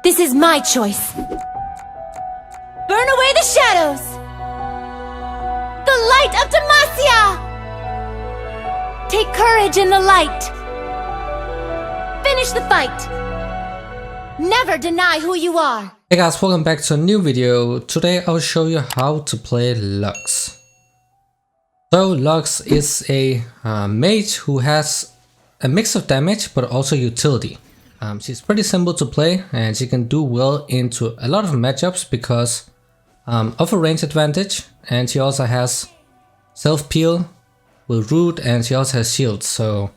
This is my choice. Burn away the shadows! The light of Demacia! Take courage in the light. Finish the fight. Never deny who you are. Hey guys, welcome back to a new video. Today I'll show you how to play LUX. So LUX is a mage who has a mix of damage but also utility. She's pretty simple to play and she can do well into a lot of matchups because of a range advantage, and she also has self-peel with root and she also has shields, so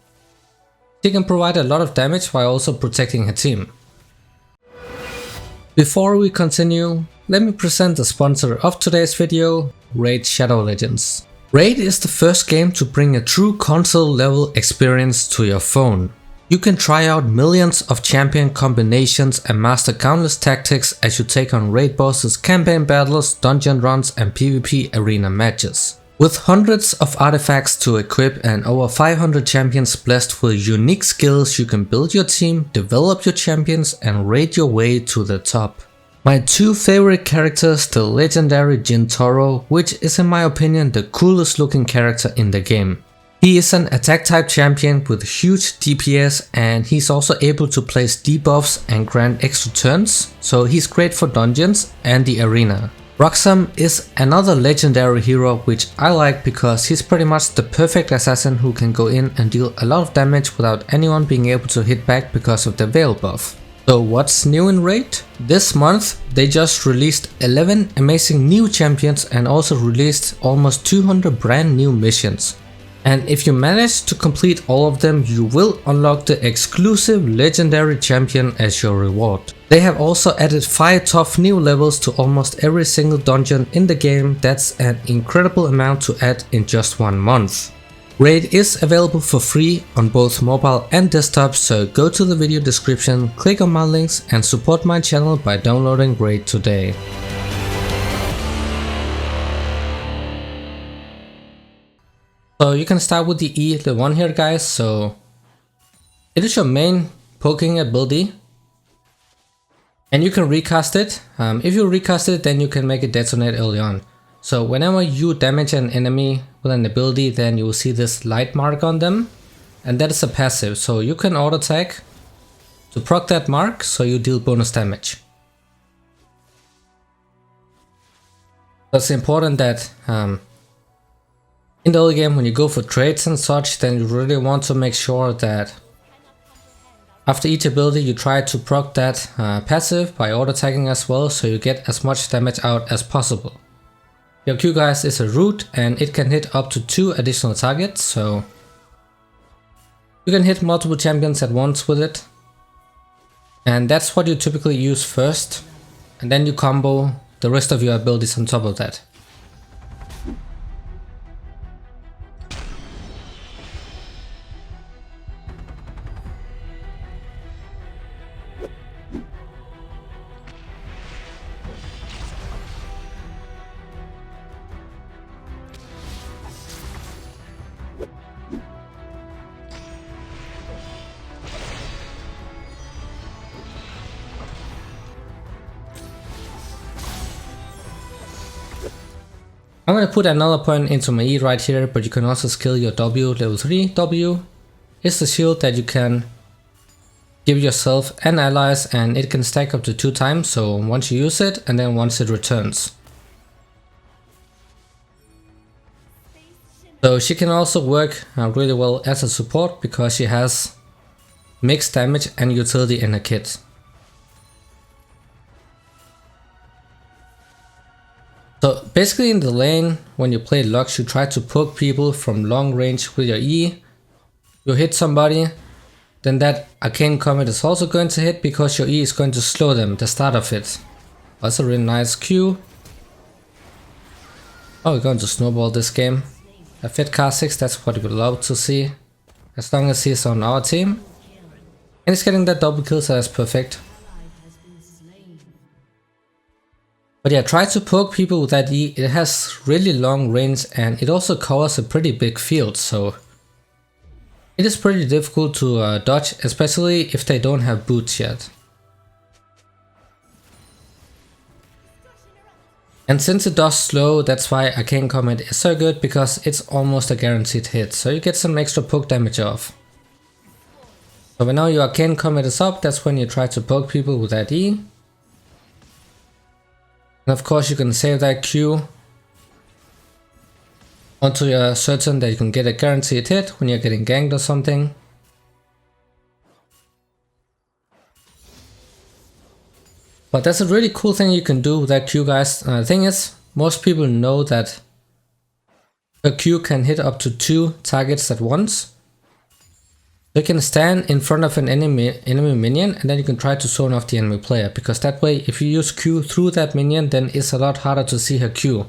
she can provide a lot of damage while also protecting her team. Before we continue, let me present the sponsor of today's video, Raid Shadow Legends. Raid is the first game to bring a true console level experience to your phone. You can try out millions of champion combinations and master countless tactics as you take on raid bosses, campaign battles, dungeon runs and PvP arena matches. With hundreds of artifacts to equip and over 500 champions blessed with unique skills, you can build your team, develop your champions and raid your way to the top. My two favorite characters, the legendary Jintoro, which is in my opinion the coolest looking character in the game. He is an attack type champion with huge DPS and he's also able to place debuffs and grant extra turns, so he's great for dungeons and the arena. Roxam is another legendary hero which I like because he's pretty much the perfect assassin who can go in and deal a lot of damage without anyone being able to hit back because of the Veil buff. So what's new in Raid? This month they just released 11 amazing new champions and also released almost 200 brand new missions. And if you manage to complete all of them, you will unlock the exclusive legendary champion as your reward. They have also added 5 tough new levels to almost every single dungeon in the game. That's an incredible amount to add in just 1 month. Raid is available for free on both mobile and desktop, so go to the video description, click on my links and support my channel by downloading Raid today. So you can start with the E level 1 here guys, so it is your main poking ability and you can recast it. If you recast it then you can make it detonate early on. So whenever you damage an enemy with an ability then you will see this light mark on them and that is a passive, so you can auto attack to proc that mark so you deal bonus damage. It's important that in the early game, when you go for trades and such, then you really want to make sure that after each ability you try to proc that passive by auto attacking as well, so you get as much damage out as possible. Your Q guys is a root and it can hit up to 2 additional targets, so you can hit multiple champions at once with it. And that's what you typically use first, and then you combo the rest of your abilities on top of that. I'm going to put another point into my E right here, but you can also skill your W level 3. W is the shield that you can give yourself and allies and it can stack up to 2 times, so once you use it and then once it returns. So she can also work really well as a support because she has mixed damage and utility in her kit. So basically in the lane, when you play LUX, you try to poke people from long range with your E. You hit somebody, then that arcane comet is also going to hit because your E is going to slow them, the start of it. That's a really nice Q. Oh, we're going to snowball this game. A fit K6, that's what we love to see. As long as he's on our team. And he's getting that double kill, so that's perfect. But yeah, try to poke people with that E. It has really long range and it also covers a pretty big field, so it is pretty difficult to dodge, especially if they don't have boots yet. And since it does slow, that's why Arcane Comet is so good, because it's almost a guaranteed hit, so you get some extra poke damage off. So when now your Arcane Comet is up, that's when you try to poke people with that E. And of course you can save that Q until you're certain that you can get a guaranteed hit when you're getting ganked or something. But that's a really cool thing you can do with that Q, guys. The thing is, most people know that a Q can hit up to 2 targets at once. You can stand in front of an enemy minion, and then you can try to zone off the enemy player, because that way if you use Q through that minion, then it's a lot harder to see her Q.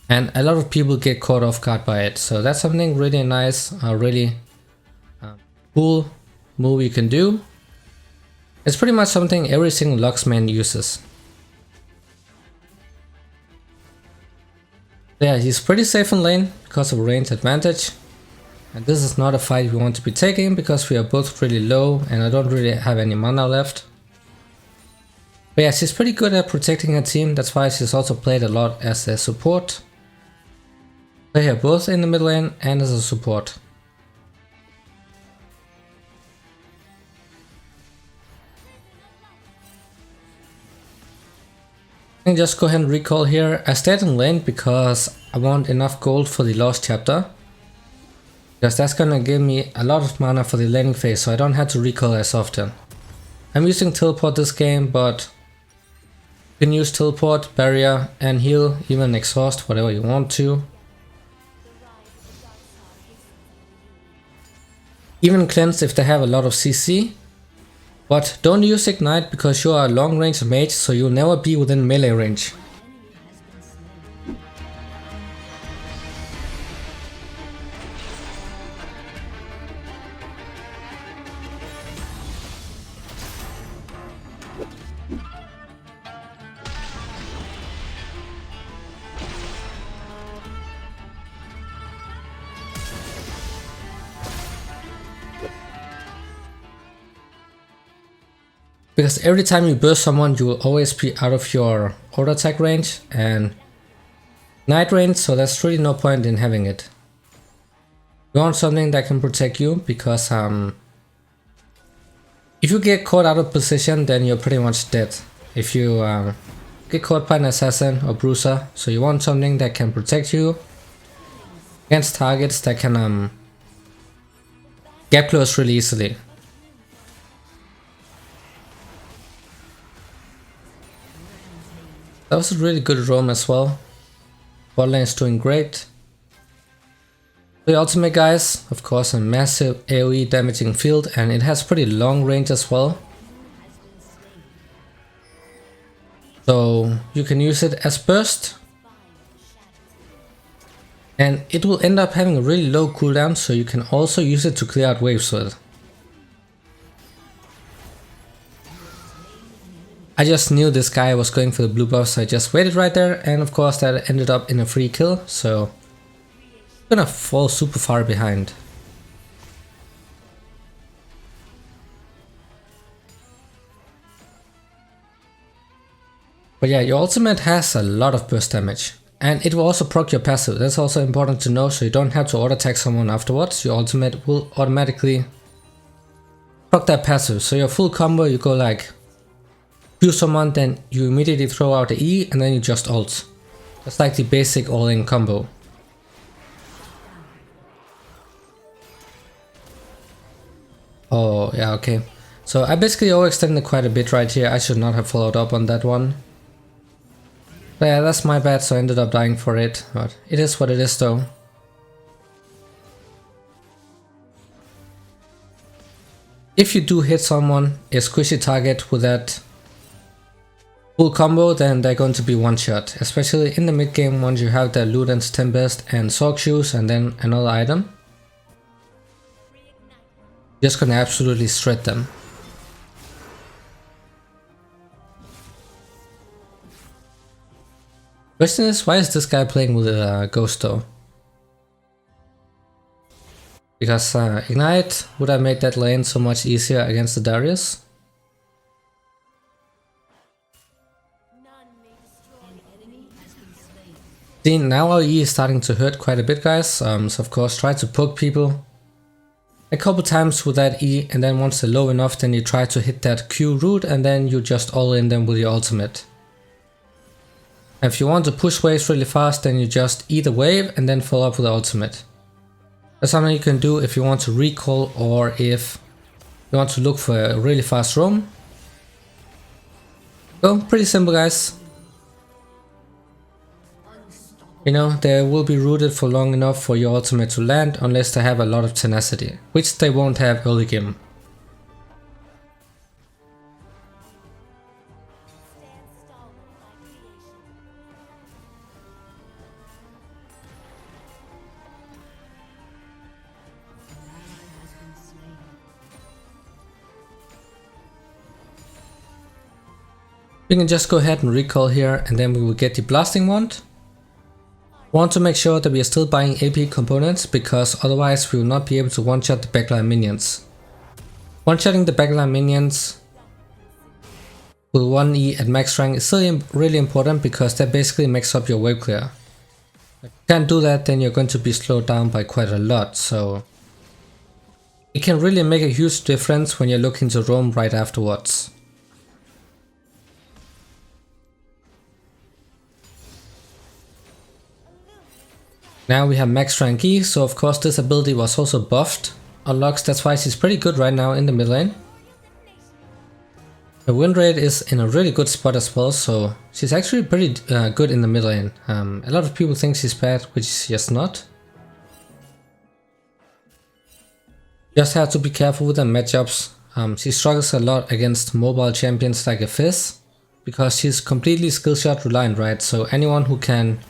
And a lot of people get caught off guard by it, so that's something really nice, really cool move you can do. It's pretty much something every single LUX man uses. Yeah, he's pretty safe in lane because of range advantage. And this is not a fight we want to be taking, because we are both really low and I don't really have any mana left. But yeah, she's pretty good at protecting her team, that's why she's also played a lot as a support. Play her both in the mid lane and as a support. And just go ahead and recall here. I stayed in lane because I want enough gold for the last chapter, because that's gonna give me a lot of mana for the laning phase, so I don't have to recall as often. I'm using teleport this game, but you can use teleport, barrier and heal, even exhaust, whatever you want to. Even cleanse if they have a lot of CC. But don't use ignite, because you are a long range mage, so you'll never be within melee range. Because every time you burst someone, you will always be out of your auto attack range and night range, so there's really no point in having it. You want something that can protect you, because if you get caught out of position, then you're pretty much dead. If you get caught by an assassin or bruiser, so you want something that can protect you against targets that can get close really easily. That was a really good roam as well. Bot lane is doing great. The ultimate, guys, of course, a massive AoE damaging field, and it has pretty long range as well. So you can use it as burst. And it will end up having a really low cooldown, so you can also use it to clear out waves with it. I just knew this guy was going for the blue buff, so I just waited right there, and of course that ended up in a free kill, so I'm gonna fall super far behind. But yeah, your ultimate has a lot of burst damage, and it will also proc your passive. That's also important to know, so you don't have to auto attack someone afterwards. Your ultimate will automatically proc that passive, so your full combo, you go like Q someone, then you immediately throw out the E, and then you just ult. That's like the basic all-in combo. Oh yeah, okay. So I basically overextended quite a bit right here. I should not have followed up on that one. But yeah, that's my bad, so I ended up dying for it. But it is what it is though. If you do hit someone, a squishy target with that full combo, then they're going to be one shot, especially in the mid game once you have the Luden's Tempest and Sock Shoes and then another item. Just gonna absolutely shred them. Question is, why is this guy playing with a Ghost though? Because Ignite would have made that lane so much easier against the Darius. See, now our E is starting to hurt quite a bit, guys, so of course try to poke people a couple times with that E, and then once they're low enough, then you try to hit that Q root, and then you just all in them with your ultimate. And if you want to push waves really fast, then you just E the wave and then follow up with the ultimate. That's something you can do if you want to recall, or if you want to look for a really fast roam. So, pretty simple, guys. You know, they will be rooted for long enough for your ultimate to land, unless they have a lot of tenacity, which they won't have early game. We can just go ahead and recall here, and then we will get the blasting wand. Want to make sure that we are still buying AP components, because otherwise we will not be able to one-shot the backline minions. One-shotting the backline minions with 1E at max rank is still really important, because that basically makes up your wave clear. If you can't do that, then you're going to be slowed down by quite a lot, so it can really make a huge difference when you're looking to roam right afterwards. Now we have max rank E, so of course this ability was also buffed on LUX, that's why she's pretty good right now in the mid lane. The win rate is in a really good spot as well, so she's actually pretty good in the mid lane. A lot of people think she's bad, which is just not. Just have to be careful with the matchups. She struggles a lot against mobile champions like a Fizz, because she's completely skillshot reliant, right? So anyone who can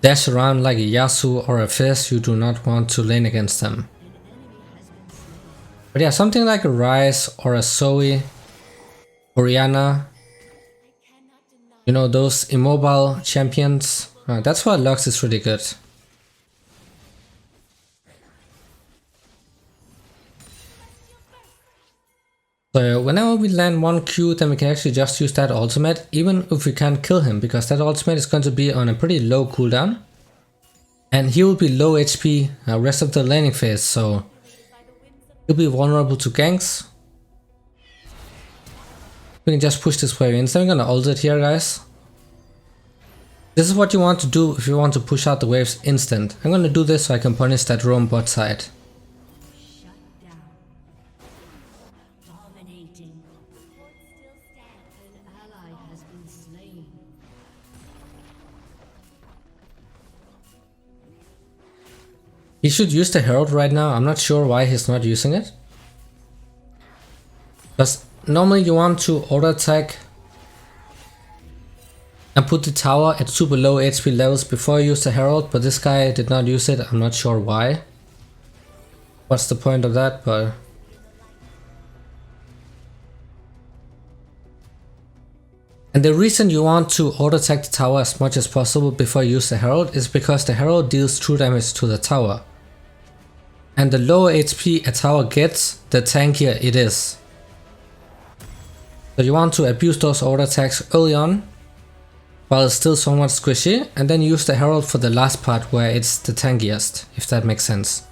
dash around like a Yasuo or a Fizz, you do not want to lane against them. But yeah, something like a Ryze or a Zoe, Orianna, you know, those immobile champions, that's why LUX is really good. So whenever we land 1 Q, then we can actually just use that ultimate, even if we can't kill him, because that ultimate is going to be on a pretty low cooldown. And he will be low HP rest of the laning phase, so he'll be vulnerable to ganks. We can just push this wave in, so I'm gonna ult it here, guys. This is what you want to do if you want to push out the waves instant. I'm gonna do this so I can punish that roam bot side. He should use the Herald right now. I'm not sure why he's not using it. Because normally you want to auto attack and put the tower at super low HP levels before you use the Herald, but this guy did not use it. I'm not sure why. What's the point of that? But and the reason you want to auto attack the tower as much as possible before you use the Herald is because the Herald deals true damage to the tower. And the lower HP a tower gets, the tankier it is. So you want to abuse those auto attacks early on, while it's still somewhat squishy, and then use the Herald for the last part where it's the tankiest, if that makes sense.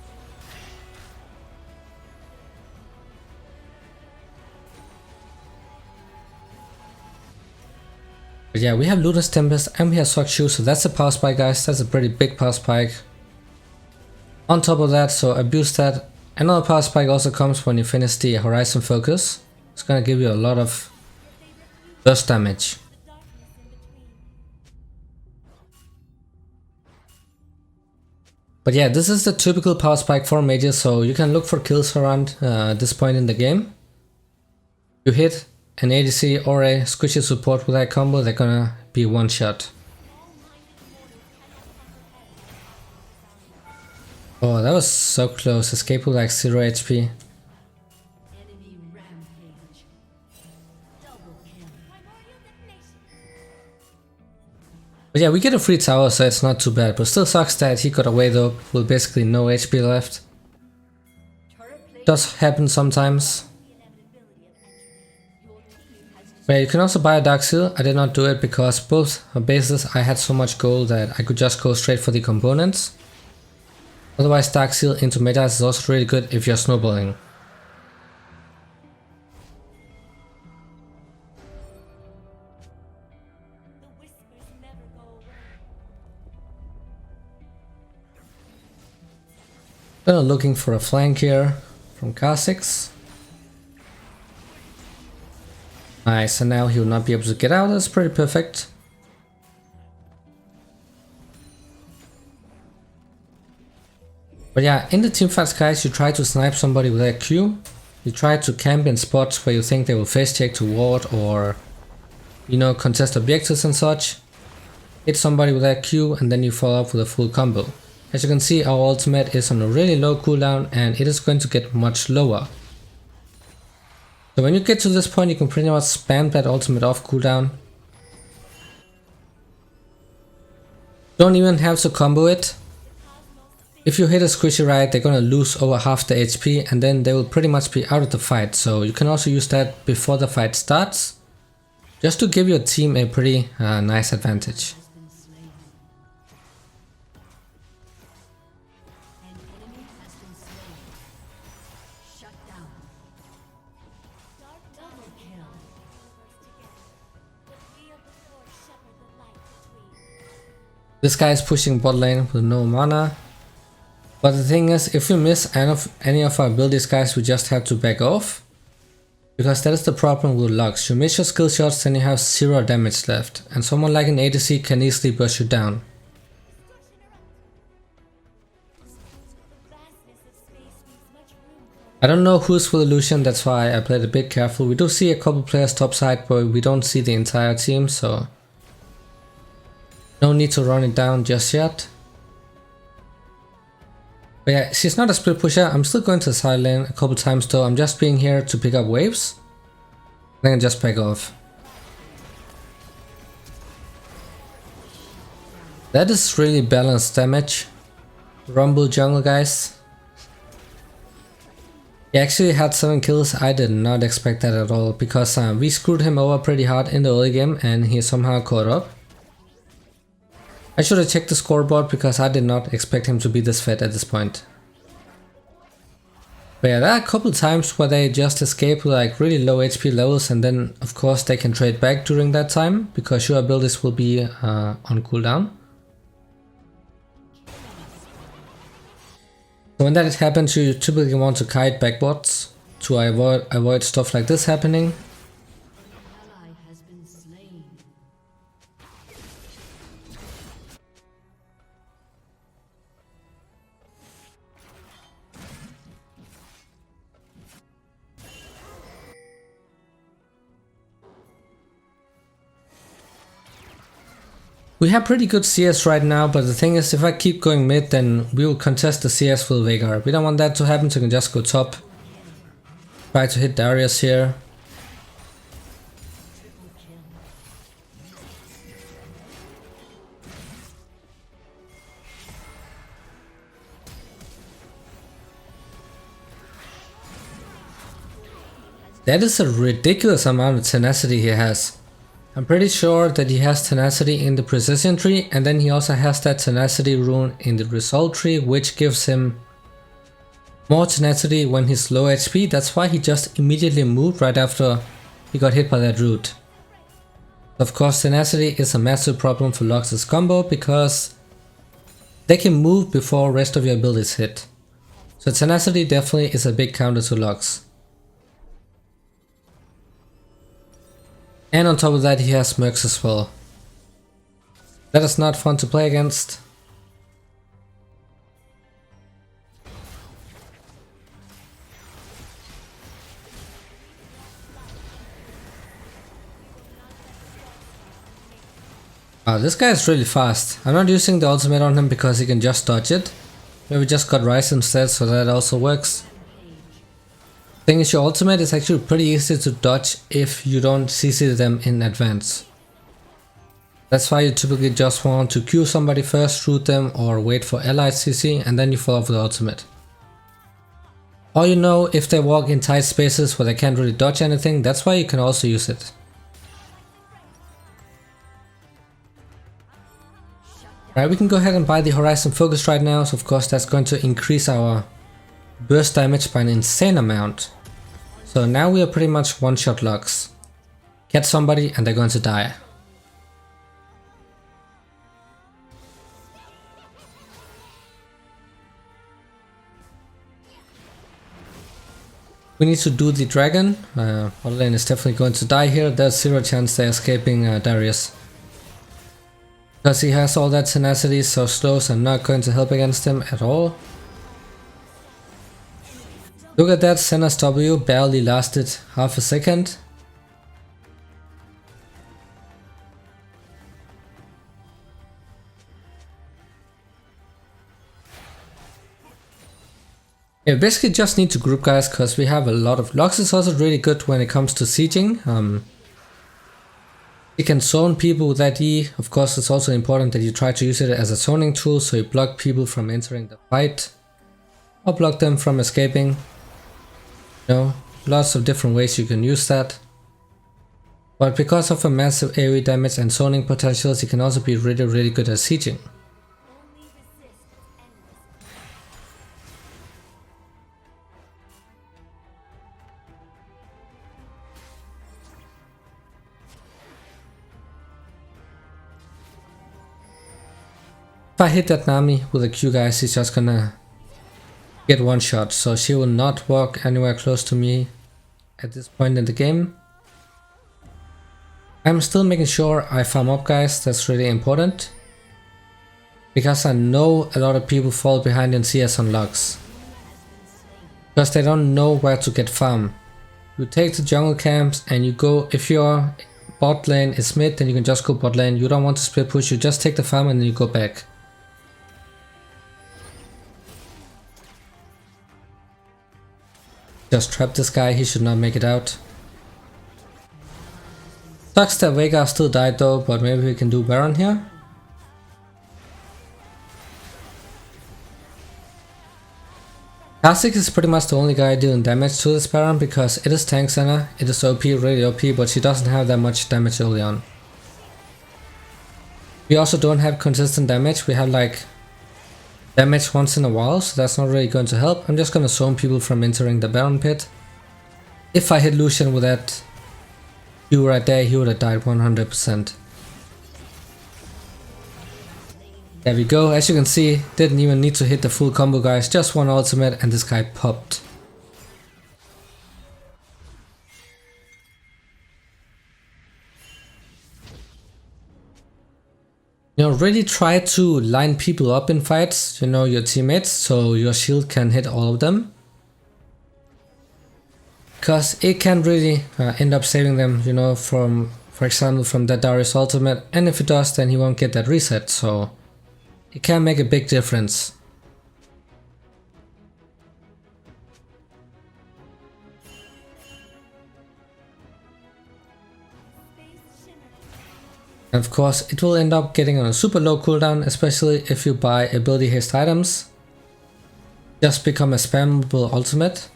But yeah, we have Luna's Tempest and we have Sock Shoe, so that's a power spike, guys. That's a pretty big power spike. On top of that, so abuse that. Another power spike also comes when you finish the Horizon Focus. It's gonna give you a lot of burst damage. But yeah, this is the typical power spike for mages, so you can look for kills around this point in the game. You hit an ADC or a squishy support with that combo, they're gonna be one shot. Oh, that was so close. Escape with like 0 HP. But yeah, we get a free tower, so it's not too bad, but still sucks that he got away though, with basically no HP left. Does happen sometimes. But you can also buy a Dark Seal. I did not do it because both bases I had so much gold that I could just go straight for the components. Otherwise, Dark Seal into metas is also really good if you're snowballing. Looking for a flank here from Kha'Zix. Nice, and now he will not be able to get out. That's pretty perfect. But yeah, in the teamfights, guys, you try to snipe somebody with a Q. You try to camp in spots where you think they will face check to ward or, you know, contest objectives and such. Hit somebody with a Q and then you follow up with a full combo. As you can see, our ultimate is on a really low cooldown and it is going to get much lower. So when you get to this point, you can pretty much spam that ultimate off cooldown. Don't even have to combo it. If you hit a squishy right, they're gonna lose over half the HP and then they will pretty much be out of the fight. So you can also use that before the fight starts, just to give your team a pretty nice advantage. This guy is pushing bot lane with no mana. But the thing is, if we miss any of our abilities, guys, we just have to back off. Because that is the problem with LUX. You miss your skill shots, then you have 0 damage left. And someone like an ADC can easily burst you down. I don't know who's with Illusion, that's why I played a bit careful. We do see a couple players topside, but we don't see the entire team, so no need to run it down just yet. But yeah, she's not a split pusher. I'm still going to the side lane a couple times though. I'm just being here to pick up waves. Then I can just back off. That is really balanced damage. Rumble jungle, guys. He actually had 7 kills. I did not expect that at all because we screwed him over pretty hard in the early game and he somehow caught up. I should have checked the scoreboard because I did not expect him to be this fat at this point. But yeah, there are a couple times where they just escape with like really low HP levels and then of course they can trade back during that time because your abilities will be on cooldown. So when that happens, you typically want to kite backwards to avoid stuff like this happening. We have pretty good CS right now, but the thing is, if I keep going mid, then we will contest the CS with Veigar. We don't want that to happen, so we can just go top. Try to hit Darius here. That is a ridiculous amount of tenacity he has. I'm pretty sure that he has tenacity in the precision tree and then he also has that tenacity rune in the result tree, which gives him more tenacity when he's low HP. That's why he just immediately moved right after he got hit by that root. Of course, tenacity is a massive problem for LUX's combo because they can move before rest of your abilities hit. So tenacity definitely is a big counter to LUX. And on top of that, he has Mercs as well. That is not fun to play against. This guy is really fast. I'm not using the ultimate on him because he can just dodge it. Maybe just got Rise instead, so that also works. Thing is, your ultimate is actually pretty easy to dodge if you don't CC them in advance. That's why you typically just want to Q somebody first, root them, or wait for allied CC and then you follow up with the ultimate. Or you know, if they walk in tight spaces where they can't really dodge anything, that's why you can also use it. Alright, we can go ahead and buy the Horizon Focus right now, so of course that's going to increase our burst damage by an insane amount. So now we are pretty much one-shot LUX. Get somebody and they're going to die. We need to do the dragon. Bot lane is definitely going to die here. There's zero chance they're escaping Darius. Because he has all that tenacity, so slows are not going to help against him at all. Look at that, Senna's W barely lasted half a second. Yeah, basically just need to group guys because we have a lot of... LUX is also really good when it comes to sieging. You can zone people with that E. Of course, it's also important that you try to use it as a zoning tool, so you block people from entering the fight or block them from escaping. You know, lots of different ways you can use that. But because of a massive AoE damage and zoning potentials, you can also be really good at sieging. If I hit that Nami with a Q, guys, she's just gonna get one shot, so she will not walk anywhere close to me at this point in the game. I'm still making sure I farm up, guys, that's really important. Because I know a lot of people fall behind in CS on LUX. Because they don't know where to get farm. You take the jungle camps and you go, if your bot lane is mid, then you can just go bot lane. You don't want to split push, you just take the farm and then you go back. Just trap this guy, he should not make it out. Sucks that Veigar still died though, but maybe we can do Baron here. Kha'Zix is pretty much the only guy dealing damage to this Baron because it is tank center, it is OP, really OP, but she doesn't have that much damage early on. We also don't have consistent damage, we have like damage once in a while, so that's not really going to help. I'm just gonna zone people from entering the Baron pit. If I hit Lucian with that Q right there, he would have died 100%. There we go, as you can see, didn't even need to hit the full combo, guys, just one ultimate and this guy popped. You know, really try to line people up in fights, you know, your teammates, so your shield can hit all of them. Because it can really end up saving them, you know, from, for example, from that Darius ultimate, and if it does, then he won't get that reset, so it can make a big difference. And of course, it will end up getting on a super low cooldown, especially if you buy ability haste items. Just become a spammable ultimate.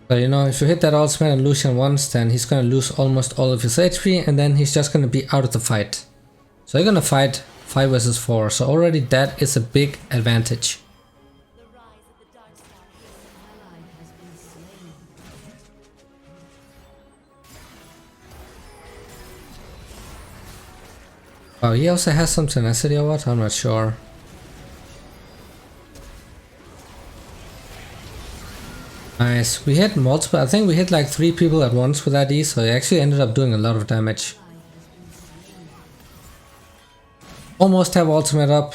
So you know, if you hit that ultimate on Lucian once, then he's gonna lose almost all of his HP and then he's just gonna be out of the fight. So you're gonna fight 5 versus 4, so already that is a big advantage. Wow, he also has some tenacity or what? I'm not sure. Nice, we hit multiple, I think we hit like 3 people at once with that E, so he actually ended up doing a lot of damage. Almost have ultimate up.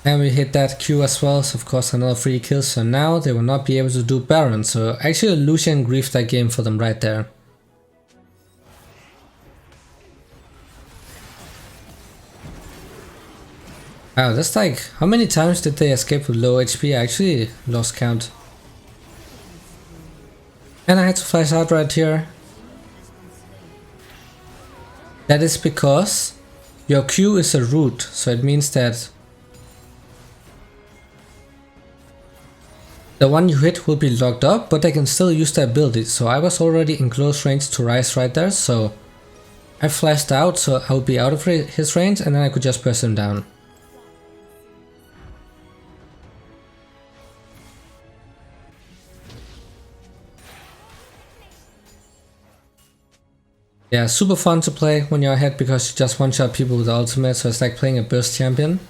And we hit that Q as well, so of course another 3 kills, so now they will not be able to do Baron, so actually Lucian griefed that game for them right there. Wow, that's like, how many times did they escape with low HP? I actually lost count. And I had to flash out right here. That is because your Q is a root, so it means that the one you hit will be locked up, but they can still use the ability. So I was already in close range to Rise right there, so I flashed out so I would be out of his range and then I could just press him down. Yeah, super fun to play when you're ahead because you just one-shot people with the ultimate, so it's like playing a burst champion.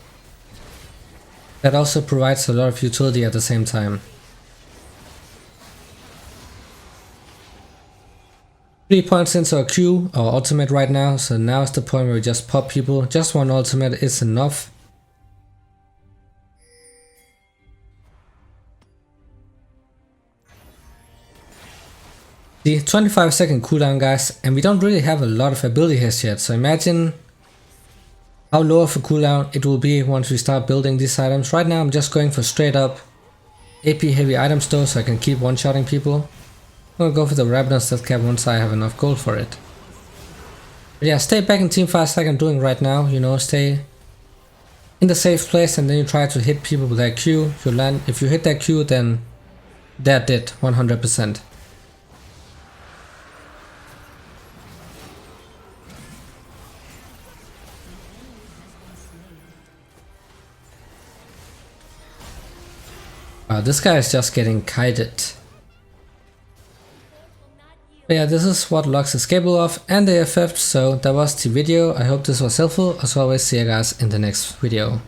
That also provides a lot of utility at the same time. 3 points into our Q, our ultimate right now, so now is the point where we just pop people. Just one ultimate is enough. The 25-second cooldown, guys, and we don't really have a lot of ability hits yet, so imagine how low of a cooldown it will be once we start building these items. Right now I'm just going for straight up AP heavy items though, so I can keep one-shotting people. I'm gonna go for the Ravenous Death Cap once I have enough gold for it. But yeah, stay back in teamfights like I'm doing right now, you know, stay in the safe place and then you try to hit people with that Q. If you hit that Q, then they're dead 100%. This guy is just getting kited. But yeah, this is what LUX is capable of and the FF, so that was the video. I hope this was helpful. As always, see you guys in the next video.